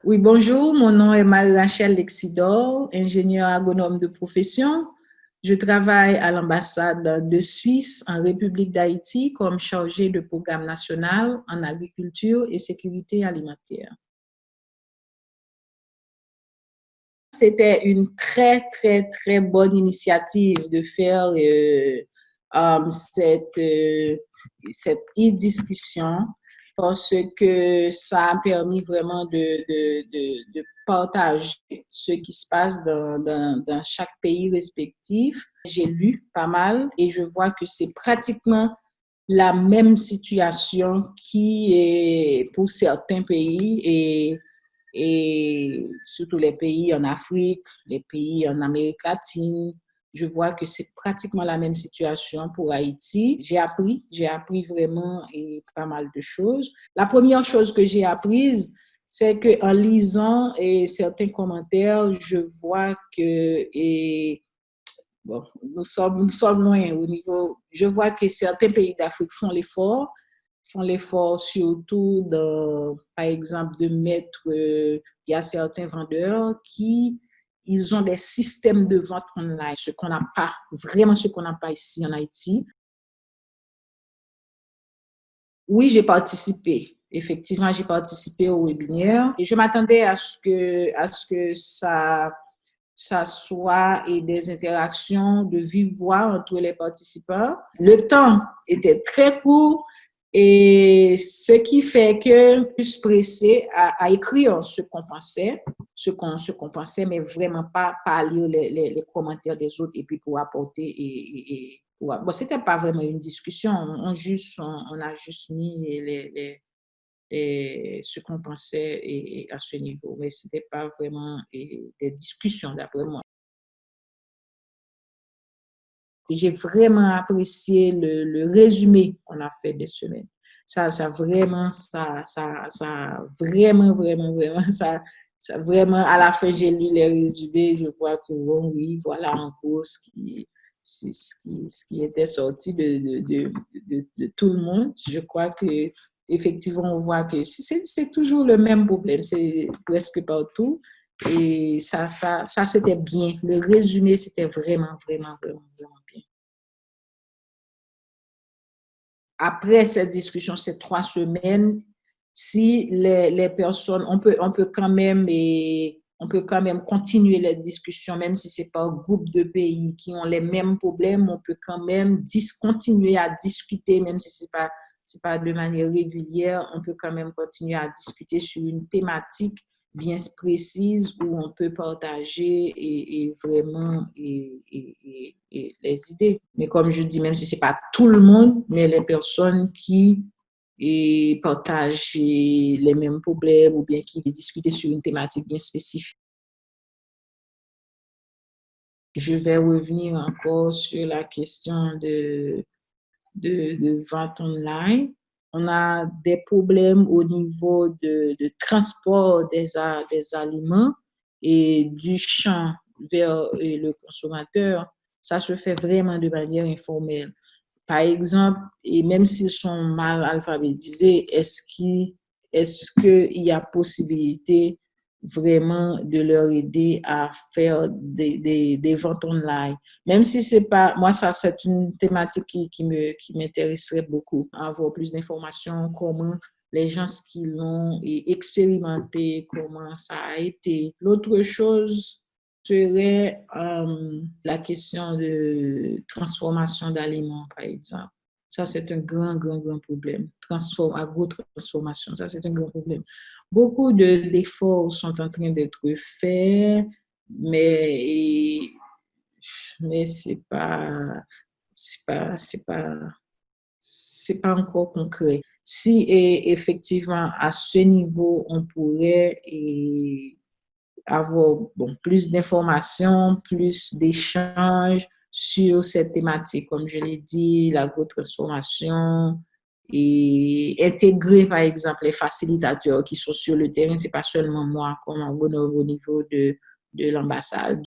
Oui, bonjour, mon nom est Marie-Rachel Lexidor, ingénieure agronome de profession. Je travaille à l'ambassade de Suisse en République d'Haïti comme chargée de programme national en agriculture et sécurité alimentaire. C'était une très bonne initiative de faire cette e-discussion parce que ça a permis vraiment de partager ce qui se passe dans chaque pays respectif. J'ai lu pas mal et je vois que c'est pratiquement la même situation qui est pour certains pays et surtout les pays en Afrique, les pays en Amérique latine. Je vois que c'est pratiquement la même situation pour Haïti. J'ai appris vraiment pas mal de choses. La première chose que j'ai apprise, c'est qu'en lisant certains commentaires, je vois que bon, nous sommes loin au niveau. Je vois que certains pays d'Afrique font l'effort surtout, par exemple, de mettre. Il y a certains vendeurs qui ils ont des systèmes de vente online, ce qu'on n'a pas, vraiment ce qu'on n'a pas ici en Haïti. Oui, j'ai participé. Effectivement, j'ai participé au webinaire et je m'attendais à ce que ça soit des interactions de vive voix entre les participants. Le temps était très court et ce qui fait que je suis pressée à écrire ce qu'on pensait, mais vraiment pas à lire les commentaires des autres et puis pour apporter bon, c'était pas vraiment une discussion, on a juste mis ce qu'on pensait à ce niveau, mais c'était pas vraiment des discussions d'après moi. Et j'ai vraiment apprécié le résumé qu'on a fait des semaines. Vraiment, à la fin, j'ai lu les résumés, je vois que, bon, oui, voilà en gros ce qui était sorti de tout le monde. Je crois que, effectivement, on voit que c'est toujours le même problème, c'est presque partout. Et ça c'était bien. Le résumé, c'était vraiment bien. Après cette discussion, ces 3 semaines, si les personnes, on peut quand même continuer les discussions, même si c'est pas un groupe de pays qui ont les mêmes problèmes, on peut quand même continuer à discuter, même si c'est pas de manière régulière, on peut quand même continuer à discuter sur une thématique bien précise où on peut partager vraiment les idées. Mais comme je dis, même si c'est pas tout le monde, mais les personnes qui partagent les mêmes problèmes ou bien qui discutent sur une thématique bien spécifique. Je vais revenir encore sur la question de vente online. On a des problèmes au niveau de transport des aliments et du champ vers le consommateur. Ça se fait vraiment de manière informelle. Par exemple, et même s'ils sont mal alphabétisés, est-ce qu'il y a possibilité vraiment de leur aider à faire des ventes online? Même si c'est pas, moi, ça, c'est une thématique qui m'intéresserait beaucoup, avoir plus d'informations, comment les gens qui l'ont expérimenté, comment ça a été. L'autre chose serait la question de transformation d'aliments, par exemple. Ça, c'est un grand problème. Agro-transformation, ça, c'est un grand problème. Beaucoup d'efforts sont en train d'être faits, mais c'est pas encore concret. Si effectivement, à ce niveau, on pourrait avoir plus d'informations, plus d'échanges sur cette thématique, comme je l'ai dit, l'agro-transformation et intégrer, par exemple, les facilitateurs qui sont sur le terrain. C'est pas seulement moi comme agronome au niveau de l'ambassade.